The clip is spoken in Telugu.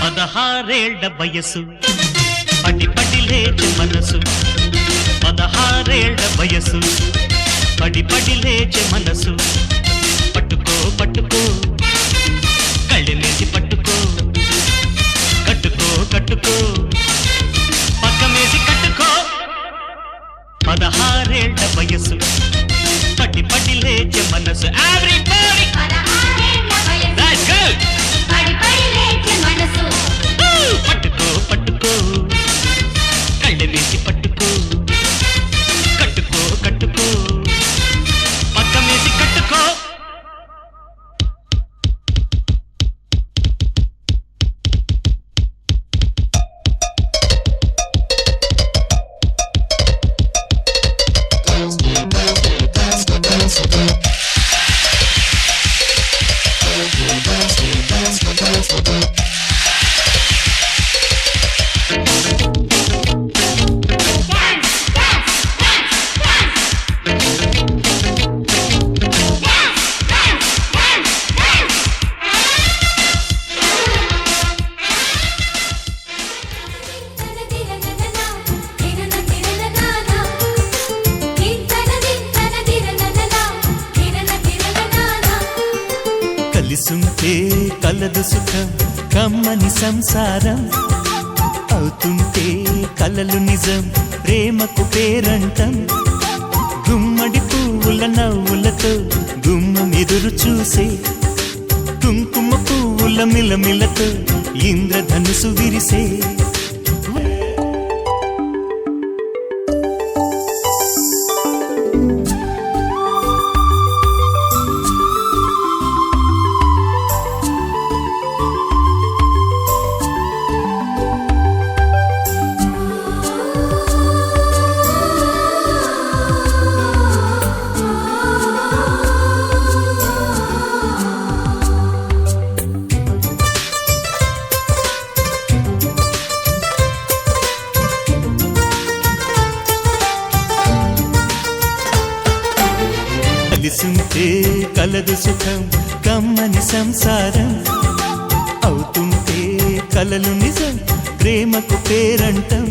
పదహారేళ్ల వయసు పడి పడి లేచే మనసు, 16 వయసు పడి పడి లేచే మనసు. పట్టుకో పట్టుకో కళ్ళెనేసి పట్టుకో, కట్టుకో కట్టుకో పక్కమేసి కట్టుకో. 16 వయసు పడి పడి లేచే మనసు. Everybody! 16 వయసు. That's good! పడి పడి లేచే మనసు. పట్టుకో పట్టుకో కళ్ళెనేసి పట్టుకో, కట్టుకో కట్టుకో పక్కమేసి కట్టుకో. కలిసుంటే కలదు సుఖం, కమ్మని సంసారం అవుతుంటే కలలు నిజం, ప్రేమకు పేరంటం. గుమ్మడి పువ్వుల నవ్వులతో గుమ్మం ఎదురు చూసే, కుంకుమ పువ్వుల మిలమిలతో ఇంద్రధనుసు విరిసే. కలిసుంటే కలదు సుఖం, కమ్మని సంసారం అవుతుంటే కలలు నిజం, ప్రేమకు పేరంటం.